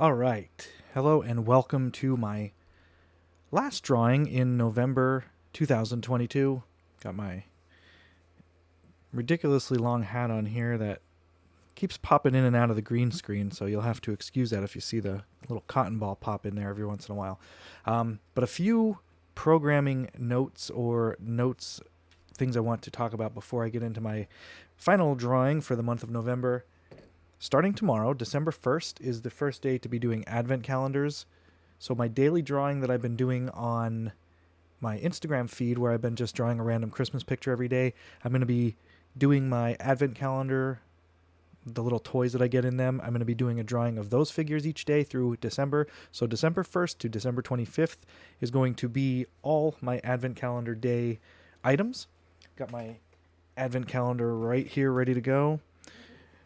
All right. Hello and welcome to my last drawing in November 2022. Got my ridiculously long hat on here that keeps popping in and out of the green screen, so you'll have to excuse that if you see the little cotton ball pop in there every once in a while. But a few programming notes, things I want to talk about before I get into my final drawing for the month of November. Starting tomorrow, December 1st, is the first day to be doing advent calendars. So my daily drawing that I've been doing on my Instagram feed, where I've been just drawing a random Christmas picture every day, I'm going to be doing my advent calendar, the little toys that I get in them. I'm going to be doing a drawing of those figures each day through December. So December 1st to December 25th is going to be all my advent calendar day items. Got my advent calendar right here ready to go.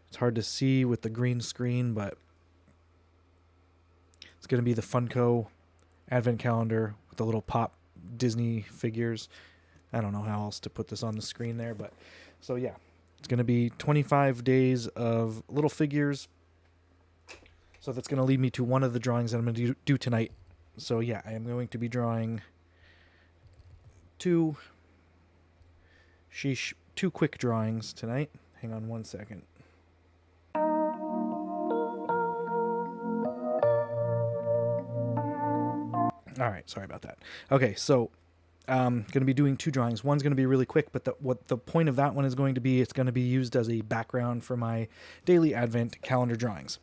It's hard to see with the green screen, but it's going to be the Funko advent calendar with the little pop Disney figures. I don't know how else to put this on the screen there, but so yeah, it's going to be 25 days of little figures. So that's going to lead me to one of the drawings that I'm going to do tonight. So yeah, I am going to be drawing two quick drawings tonight. Hang on one second. All right, sorry about that. Okay, so going to be doing two drawings. One's going to be really quick, but what the point of that one is going to be, it's going to be used as a background for my daily Advent calendar drawings.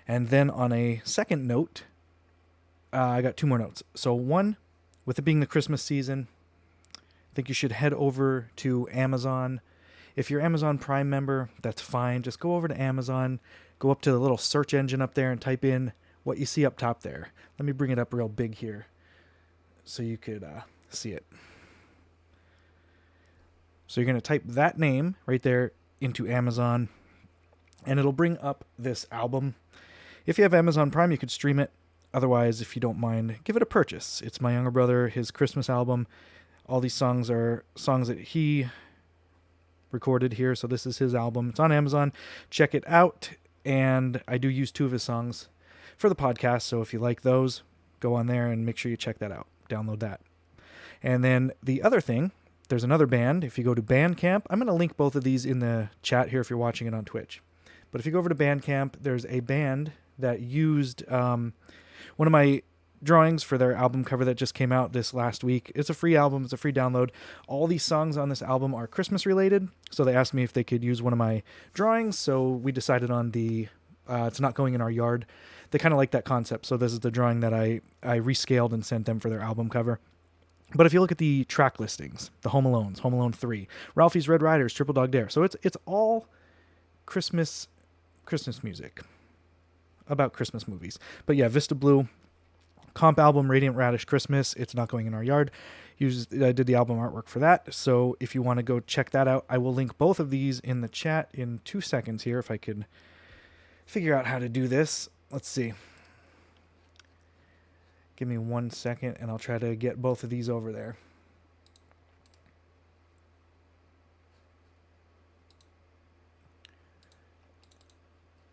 And then on a second note, I got two more notes. So one, with it being the Christmas season, I think you should head over to Amazon. If you're Amazon Prime member, that's fine. Just go over to Amazon, go up to the little search engine up there and type in what you see up top there. Let me bring it up real big here so you could see it. So you're going to type that name right there into Amazon, and it'll bring up this album. If you have Amazon Prime, you could stream it. Otherwise, if you don't mind, give it a purchase. It's my younger brother, his Christmas album. All these songs are songs that he recorded here, so this is his album. It's on Amazon. Check it out, and I do use two of his songs for the podcast, so if you like those, go on there and make sure you check that out. Download that. And then the other thing, there's another band. If you go to Bandcamp, I'm going to link both of these in the chat here if you're watching it on Twitch. But if you go over to Bandcamp, there's a band that used one of my drawings for their album cover that just came out this last week. It's a free album. It's a free download. All these songs on this album are Christmas related. So they asked me if they could use one of my drawings. So we decided on the It's Not Going in Our Yard. They kind of like that concept. So this is the drawing that I rescaled and sent them for their album cover. But if you look at the track listings, the Home Alones, Home Alone 3, Ralphie's Red Riders, Triple Dog Dare. So it's all Christmas music about Christmas movies. But yeah, Vista Blue, comp album, Radiant Radish Christmas, It's Not Going in Our Yard. I did the album artwork for that. So if you want to go check that out, I will link both of these in the chat in 2 seconds here if I could figure out how to do this. Let's see. Give me 1 second and I'll try to get both of these over there.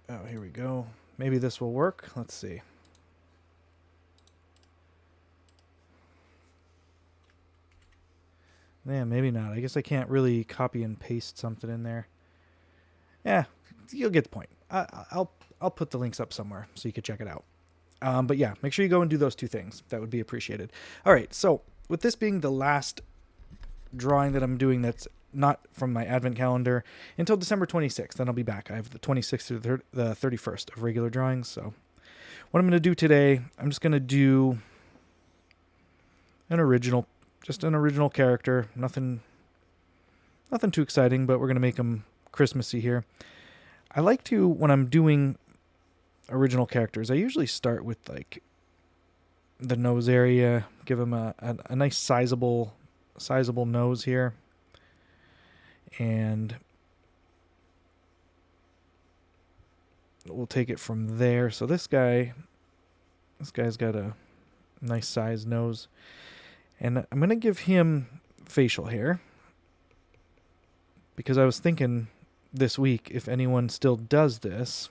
Oh, here we go. Maybe this will work. Let's see. Yeah, maybe not. I guess I can't really copy and paste something in there. Yeah, you'll get the point. I'll put the links up somewhere so you can check it out. But yeah, make sure you go and do those two things. That would be appreciated. All right, so with this being the last drawing that I'm doing that's not from my advent calendar until December 26th, then I'll be back. I have the 26th to the 31st of regular drawings. So what I'm going to do today, I'm just going to do an original character. Nothing too exciting, but we're going to make them Christmassy here. I like to, when I'm doing original characters, I usually start with like the nose area, give them a nice sizable nose here, and we'll take it from there. So this guy's got a nice sized nose, and I'm going to give him facial hair because I was thinking this week, if anyone still does this,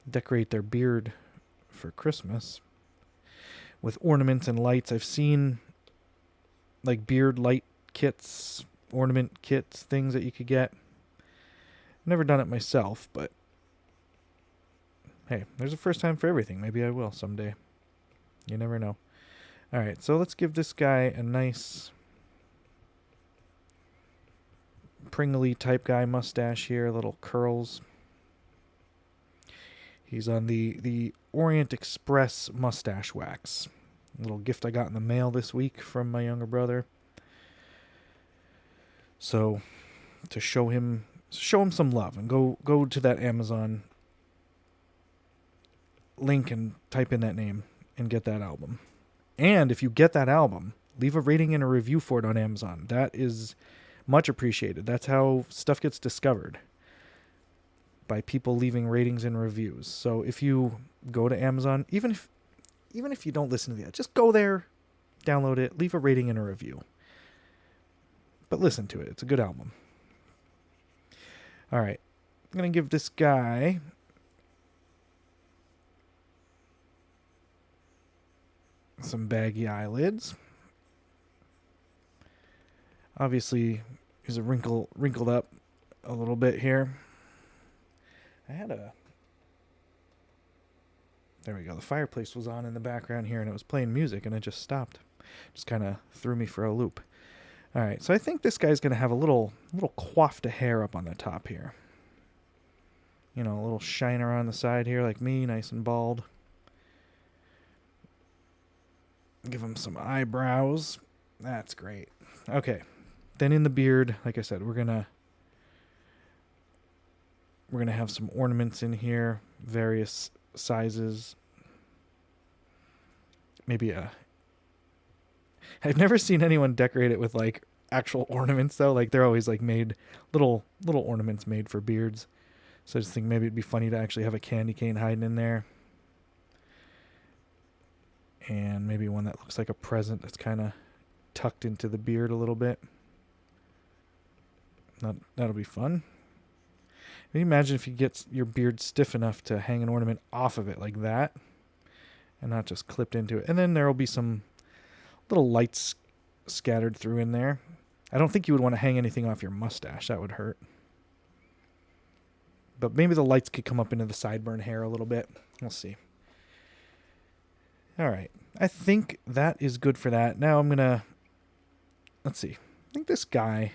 decorate their beard for Christmas with ornaments and lights. I've seen like beard light kits, ornament kits, things that you could get. Never done it myself, but hey, there's a first time for everything. Maybe I will someday. You never know. All right, so let's give this guy a nice Pringly type guy mustache here, little curls. He's on the Orient Express mustache wax. A little gift I got in the mail this week from my younger brother. So to show him some love, and go to that Amazon link and type in that name and get that album. And if you get that album, leave a rating and a review for it on Amazon. That is much appreciated. That's how stuff gets discovered, by people leaving ratings and reviews. So if you go to Amazon, even if you don't listen to that, just go there, download it, leave a rating and a review. But listen to it. It's a good album. All right. I'm going to give this guy some baggy eyelids. Obviously, he's wrinkled up a little bit here. There we go. The fireplace was on in the background here, and it was playing music, and it just stopped. Just kind of threw me for a loop. All right, so I think this guy's going to have a little coif of hair up on the top here. You know, a little shiner on the side here, like me, nice and bald. Give him some eyebrows. That's great. Okay. Then in the beard, like I said, we're gonna have some ornaments in here, various sizes. Maybe I've never seen anyone decorate it with like actual ornaments though. Like they're always like made little ornaments made for beards. So I just think maybe it'd be funny to actually have a candy cane hiding in there. And maybe one that looks like a present that's kind of tucked into the beard a little bit. That'll be fun. Can you imagine if you get your beard stiff enough to hang an ornament off of it like that and not just clipped into it? And then there will be some little lights scattered through in there. I don't think you would want to hang anything off your mustache. That would hurt. But maybe the lights could come up into the sideburn hair a little bit. We'll see. All right. I think that is good for that. Now I'm going to... Let's see. I think this guy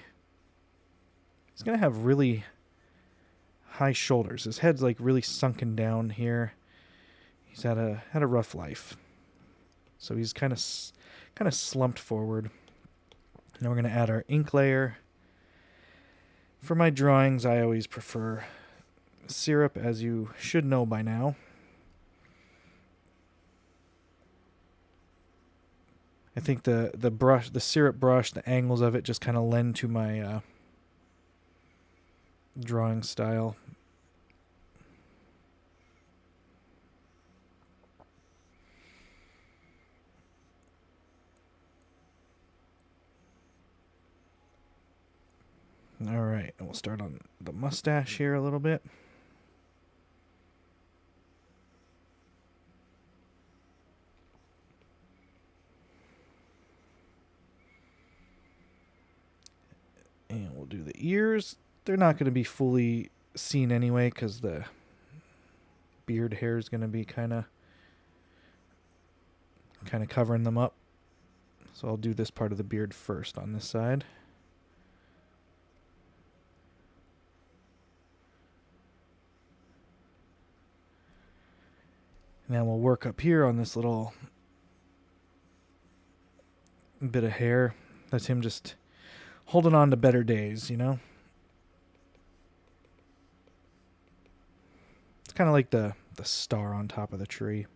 is going to have really high shoulders. His head's like really sunken down here. He's had a rough life. So he's kind of slumped forward. Now we're going to add our ink layer. For my drawings, I always prefer syrup, as you should know by now. I think the syrup brush, the angles of it just kind of lend to my drawing style. All right, and we'll start on the mustache here a little bit. And we'll do the ears. They're not going to be fully seen anyway because the beard hair is going to be kind of covering them up. So I'll do this part of the beard first on this side. Now we'll work up here on this little bit of hair. That's him just holding on to better days, you know? It's kind of like the star on top of the tree.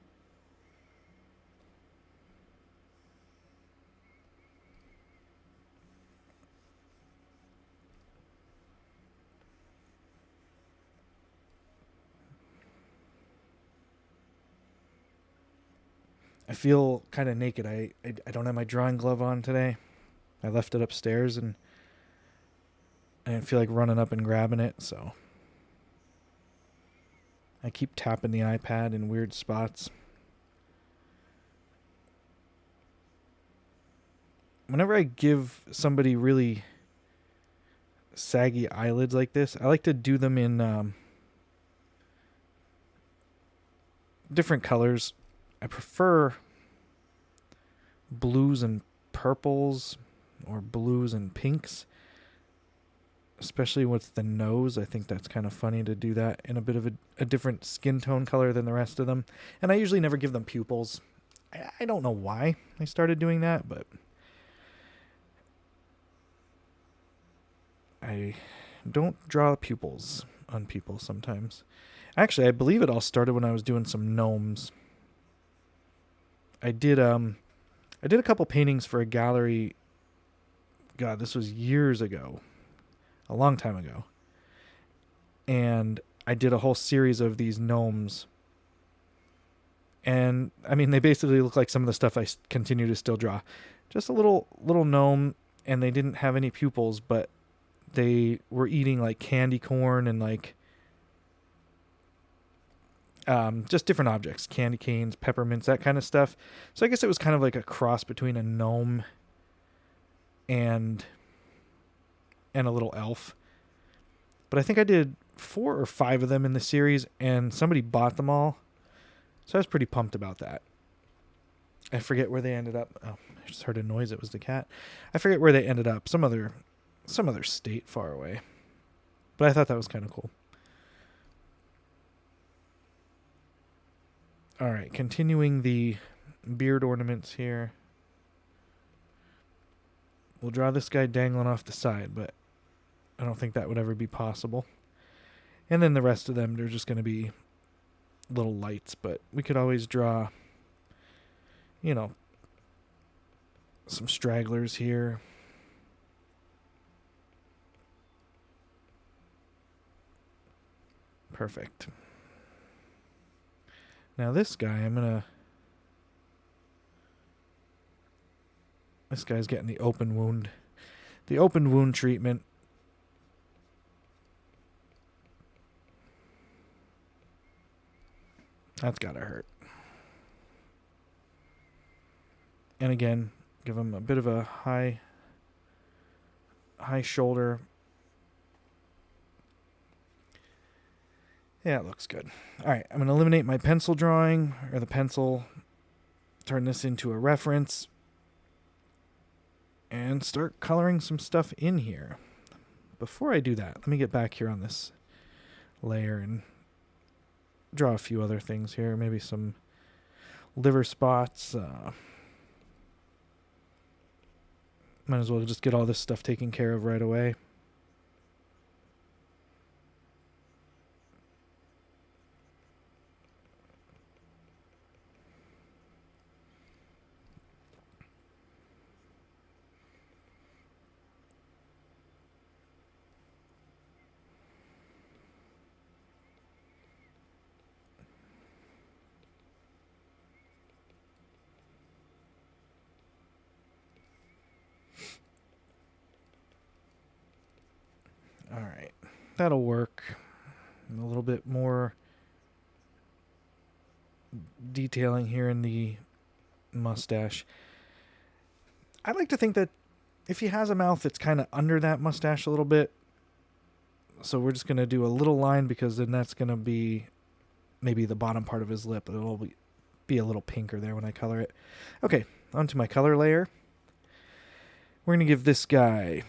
I feel kind of naked. I don't have my drawing glove on today. I left it upstairs and I didn't feel like running up and grabbing it, so I keep tapping the iPad in weird spots. Whenever I give somebody really saggy eyelids like this, I like to do them in different colors. I prefer blues and purples or blues and pinks, especially with the nose. I think that's kind of funny to do that in a bit of a different skin tone color than the rest of them. And I usually never give them pupils. I don't know why I started doing that, but I don't draw pupils on people sometimes. Actually, I believe it all started when I was doing some gnomes. I did a couple paintings for a gallery. God, this was years ago. A long time ago. And I did a whole series of these gnomes. And I mean, they basically look like some of the stuff I continue to still draw. Just a little gnome, and they didn't have any pupils, but they were eating like candy corn and like just different objects, candy canes, peppermints, that kind of stuff. So I guess it was kind of like a cross between a gnome and a little elf. But I think I did 4 or 5 of them in the series, and somebody bought them all. So I was pretty pumped about that. I forget where they ended up. Oh, I just heard a noise. It was the cat. I forget where they ended up. Some other state far away. But I thought that was kind of cool. All right, continuing the beard ornaments here. We'll draw this guy dangling off the side, but I don't think that would ever be possible. And then the rest of them, they're just going to be little lights, but we could always draw, some stragglers here. Perfect. Now this guy, this guy's getting the open wound. The open wound treatment. That's gotta hurt. And again, give him a bit of a high shoulder. Yeah, it looks good. All right, I'm going to eliminate my pencil drawing, or the pencil, turn this into a reference, and start coloring some stuff in here. Before I do that, let me get back here on this layer and draw a few other things here. Maybe some liver spots. Might as well just get all this stuff taken care of right away. All right, that'll work. A little bit more detailing here in the mustache. I like to think that if he has a mouth, it's kind of under that mustache a little bit. So we're just going to do a little line, because then that's going to be maybe the bottom part of his lip. It'll be a little pinker there when I color it. Okay, onto my color layer. We're going to give this guy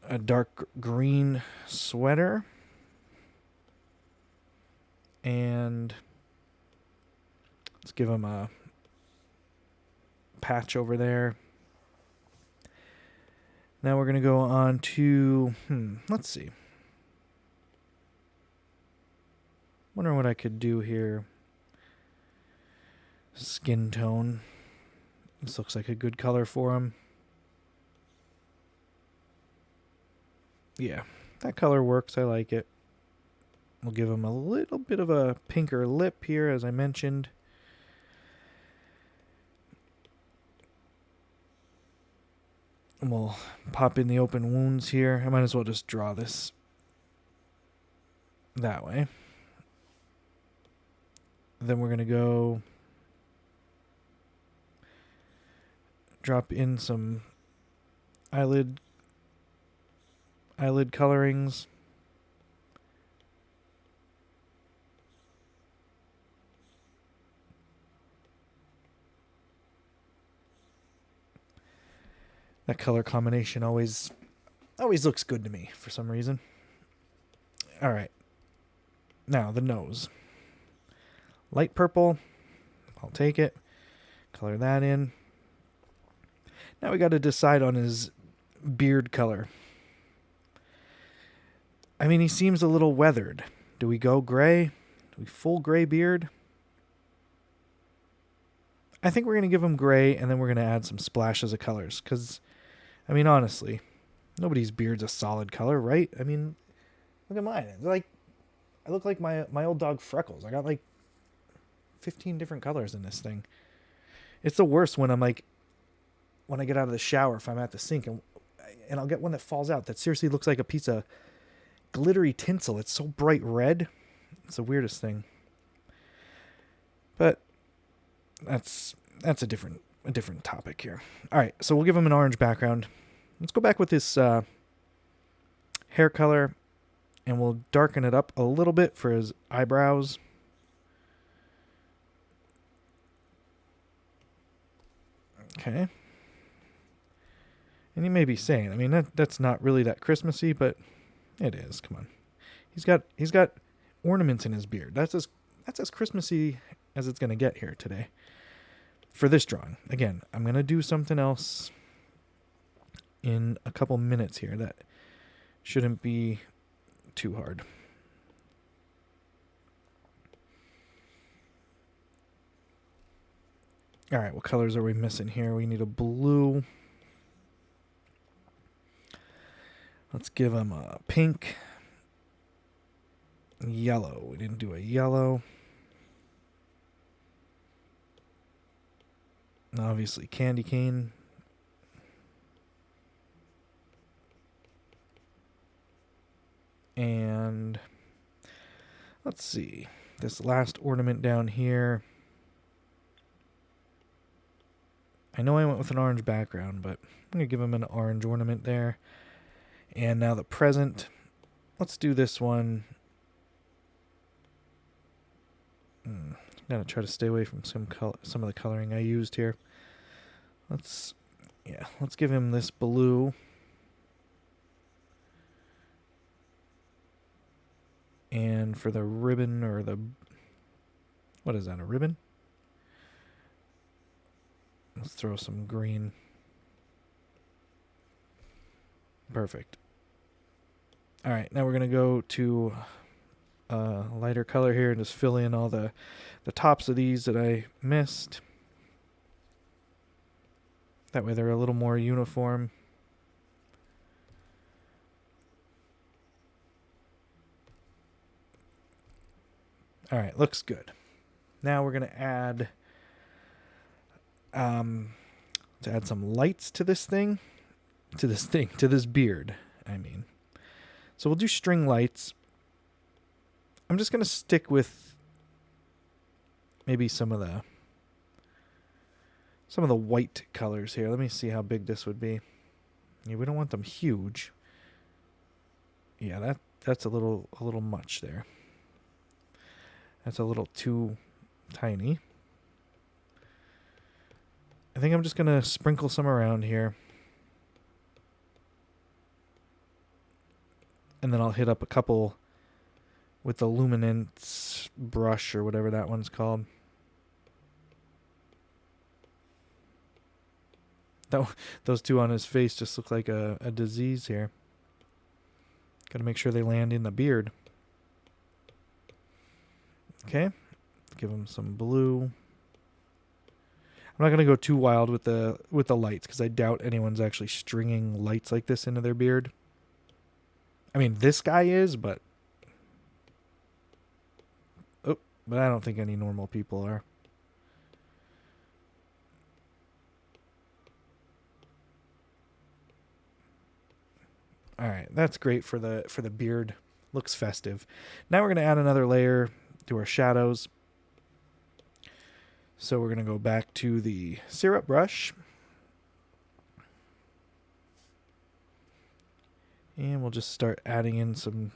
a dark green sweater. And let's give him a patch over there. Now we're going to go on to, let's see. Wonder what I could do here. Skin tone. This looks like a good color for him. Yeah, that color works. I like it. We'll give him a little bit of a pinker lip here, as I mentioned. And we'll pop in the open wounds here. I might as well just draw this that way. Then we're going to go drop in some eyelid colorings. That color combination always looks good to me for some reason. All right. Now the nose. Light purple. I'll take it. Color that in. Now we got to decide on his beard color. I mean, he seems a little weathered. Do we go gray? Do we full gray beard? I think we're going to give him gray, and then we're going to add some splashes of colors. Because, I mean, honestly, nobody's beard's a solid color, right? I mean, look at mine. It's like, I look like my old dog Freckles. I got like 15 different colors in this thing. It's the worst when I'm like, when I get out of the shower, if I'm at the sink, and I'll get one that falls out that seriously looks like a piece of glittery tinsel. It's so bright red. It's the weirdest thing. But that's a different topic here. All right, so we'll give him an orange background. Let's go back with this hair color, and we'll darken it up a little bit for his eyebrows. Okay. And you may be saying, I mean, that's not really that Christmassy, but it is. Come on. He's got ornaments in his beard. That's as Christmassy as it's going to get here today. For this drawing. Again, I'm going to do something else in a couple minutes here that shouldn't be too hard. All right, what colors are we missing here? We need a blue. Let's give him a pink. Yellow. We didn't do a yellow. Obviously, candy cane. And let's see. This last ornament down here. I know I went with an orange background, but I'm going to give him an orange ornament there. And now the present. Let's do this one. Gotta try to stay away from some of the coloring I used here. Let's give him this blue. And for the ribbon, or the, what is that, a ribbon? Let's throw some green. Perfect. All right, now we're going to go to a lighter color here and just fill in all the tops of these that I missed. That way they're a little more uniform. All right, looks good. Now we're going to add some lights to this thing. To this beard, I mean. So we'll do string lights. I'm just going to stick with maybe some of the white colors here. Let me see how big this would be. Yeah, we don't want them huge. Yeah, that's a little much there. That's a little too tiny. I think I'm just going to sprinkle some around here. And then I'll hit up a couple with the luminance brush or whatever that one's called. Those two on his face just look like a disease here. Got to make sure they land in the beard. Okay. Give him some blue. I'm not going to go too wild with the lights because I doubt anyone's actually stringing lights like this into their beard. I mean, this guy is, but I don't think any normal people are. All right, that's great for the beard. Looks festive. Now we're going to add another layer to our shadows. So we're going to go back to the syrup brush. And we'll just start adding in some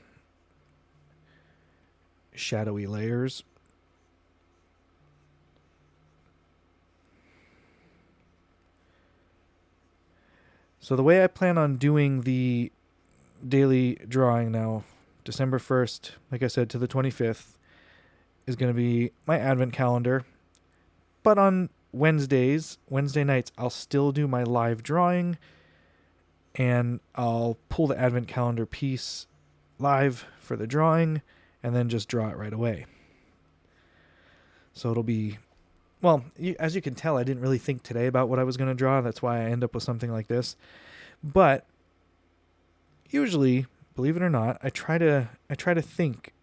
shadowy layers. So the way I plan on doing the daily drawing now, December 1st, like I said, to the 25th, is going to be my advent calendar. But on Wednesday nights, I'll still do my live drawing, and I'll pull the advent calendar piece live for the drawing, and then just draw it right away. So it'll be, well, as you can tell, I didn't really think today about what I was going to draw. That's why I end up with something like this. But usually, believe it or not, I try to think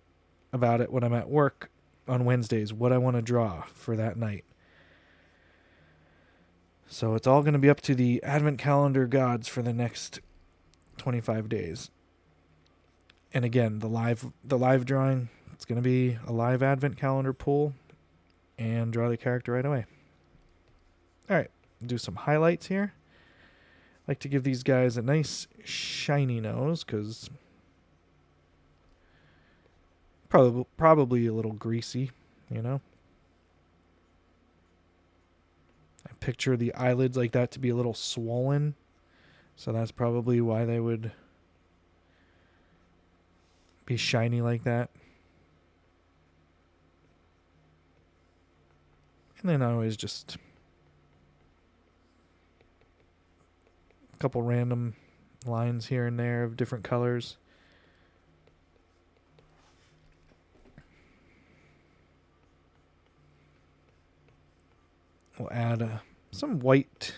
about it when I'm at work on Wednesdays, what I want to draw for that night. So it's all going to be up to the advent calendar gods for the next 25 days. And again, the live drawing, it's going to be a live advent calendar pull and draw the character right away. All right, do some highlights here. I like to give these guys a nice shiny nose because probably a little greasy, you know. I picture the eyelids like that to be a little swollen, so that's probably why they would be shiny like that. And then I always just a couple random lines here and there of different colors. We'll add some white,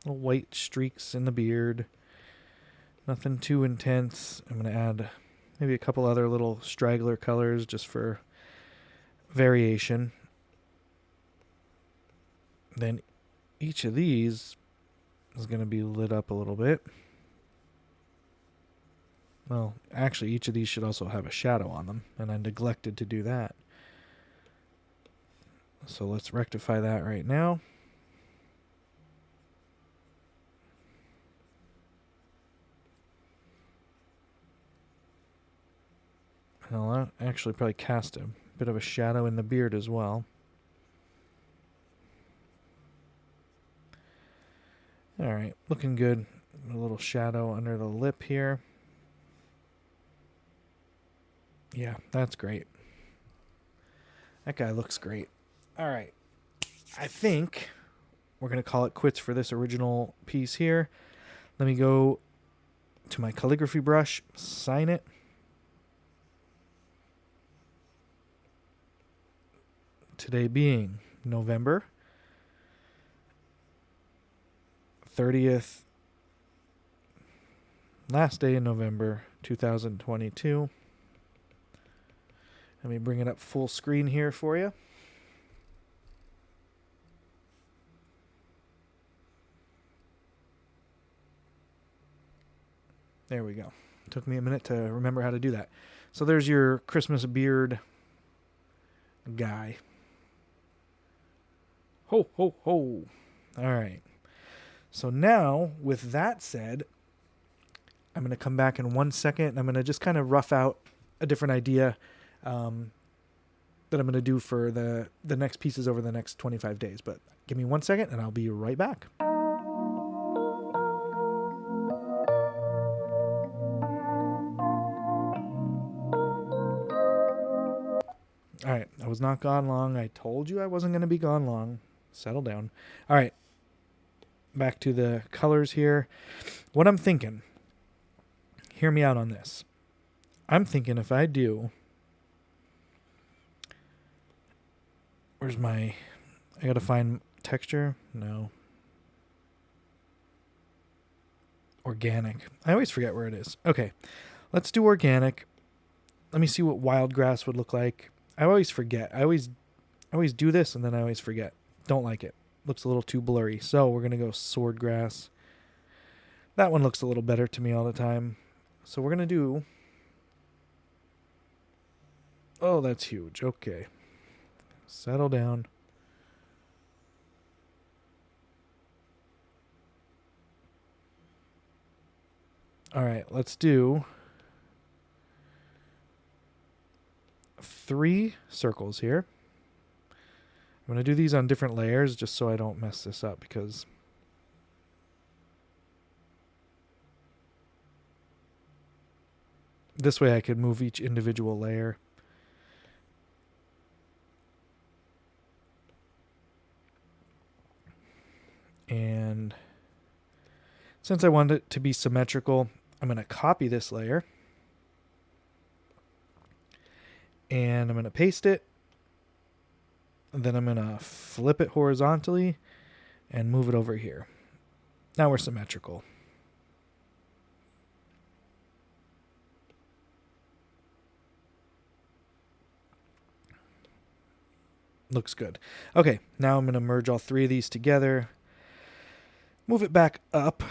little white streaks in the beard. Nothing too intense. I'm going to add maybe a couple other little straggler colors just for variation. Then each of these is going to be lit up a little bit. Well, actually, each of these should also have a shadow on them, and I neglected to do that. So let's rectify that right now. And I'll actually probably cast a bit of a shadow in the beard as well. All right, looking good. A little shadow under the lip here. Yeah, that's great. That guy looks great. All right. I think we're going to call it quits for this original piece here. Let me go to my calligraphy brush, sign it. Today being November 30th, last day in November 2022. Let me bring it up full screen here for you. There we go. Took me a minute to remember how to do that. So there's your Christmas beard guy. Ho, ho, ho. All right. So now, with that said, I'm going to come back in 1 second, and I'm going to just kind of rough out a different idea that I'm going to do for the next pieces over the next 25 days. But give me 1 second, and I'll be right back. All right, I was not gone long. I told you I wasn't going to be gone long. Settle down. All right, back to the colors here. What I'm thinking, hear me out on this. I'm thinking if I do, where's my, I got to find texture. No. Organic. I always forget where it is. Okay, let's do organic. Let me see what wild grass would look like. I always forget. I always do this and then I always forget. Don't like it. Looks a little too blurry. So we're going to go sword grass. That one looks a little better to me all the time. So we're going to do... Oh, that's huge. Okay. Settle down. All right, let's do 3 circles here. I'm going to do these on different layers just so I don't mess this up, because this way I could move each individual layer. And since I want it to be symmetrical, I'm going to copy this layer. And I'm going to paste it. And then I'm going to flip it horizontally and move it over here. Now we're symmetrical. Looks good. Okay, now I'm going to merge all 3 of these together. Move it back up.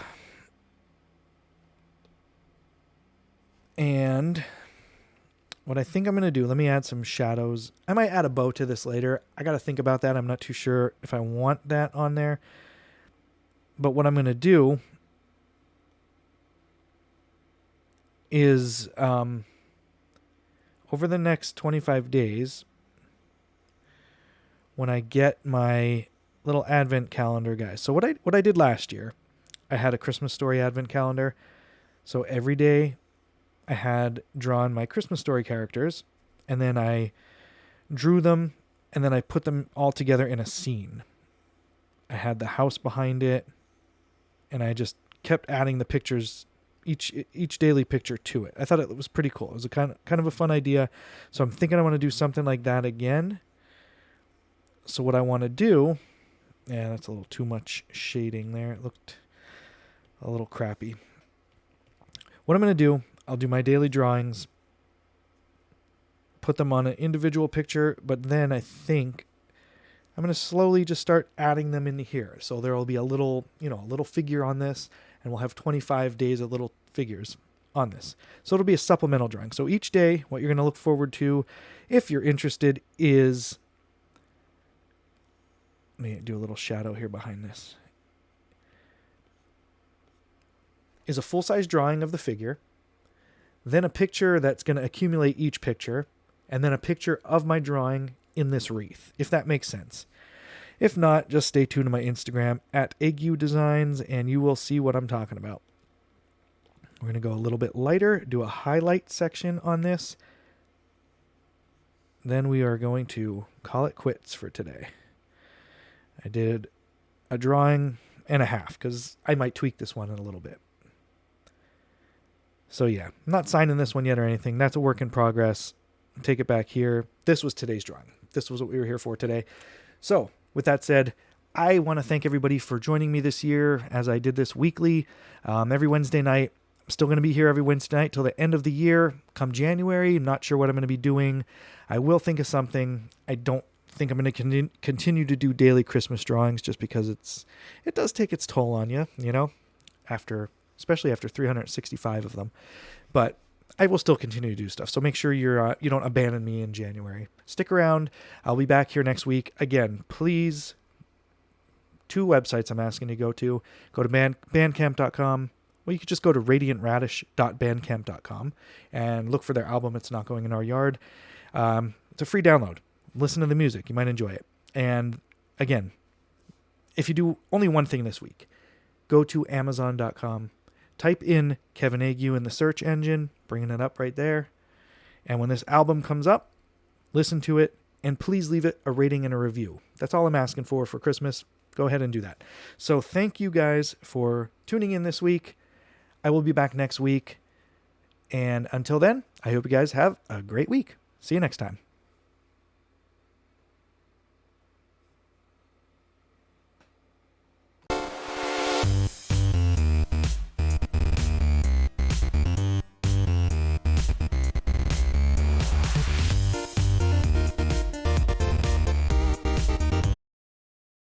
And what I think I'm going to do, let me add some shadows. I might add a bow to this later. I got to think about that. I'm not too sure if I want that on there. But what I'm going to do is over the next 25 days, when I get my little advent calendar, guys. So what I did last year, I had a Christmas Story advent calendar. So every day I had drawn my Christmas Story characters, and then I drew them, and then I put them all together in a scene. I had the house behind it, and I just kept adding the pictures, each daily picture to it. I thought it was pretty cool. It was a kind of a fun idea. So I'm thinking I want to do something like that again. So what I want to do, yeah, that's a little too much shading there. It looked a little crappy. What I'm going to do, I'll do my daily drawings, put them on an individual picture, but then I think I'm going to slowly just start adding them into here. So there will be a little figure on this, and we'll have 25 days of little figures on this. So it'll be a supplemental drawing. So each day, what you're going to look forward to, if you're interested, is... Let me do a little shadow here behind this. Is a full-size drawing of the figure, then a picture that's going to accumulate each picture, and then a picture of my drawing in this wreath, if that makes sense. If not, just stay tuned to my Instagram at Ague Designs, and you will see what I'm talking about. We're going to go a little bit lighter, do a highlight section on this. Then we are going to call it quits for today. I did a drawing and a half because I might tweak this one in a little bit. So yeah, I'm not signing this one yet or anything. That's a work in progress. Take it back here. This was today's drawing. This was what we were here for today. So with that said, I want to thank everybody for joining me this year as I did this weekly, every Wednesday night. I'm still going to be here every Wednesday night till the end of the year. Come January, I'm not sure what I'm going to be doing. I will think of something. I don't think I'm going to continue to do daily Christmas drawings just because it does take its toll on you, especially after 365 of them. But I will still continue to do stuff. So make sure you don't abandon me in January. Stick around. I'll be back here next week. Again, please, 2 websites I'm asking you to go to. Go to bandcamp.com. Well, you could just go to radiantradish.bandcamp.com and look for their album, It's Not Going in Our Yard. It's a free download. Listen to the music. You might enjoy it. And again, if you do only one thing this week, go to amazon.com, type in Kevin Ague in the search engine, bringing it up right there. And when this album comes up, listen to it, and please leave it a rating and a review. That's all I'm asking for Christmas. Go ahead and do that. So thank you guys for tuning in this week. I will be back next week. And until then, I hope you guys have a great week. See you next time.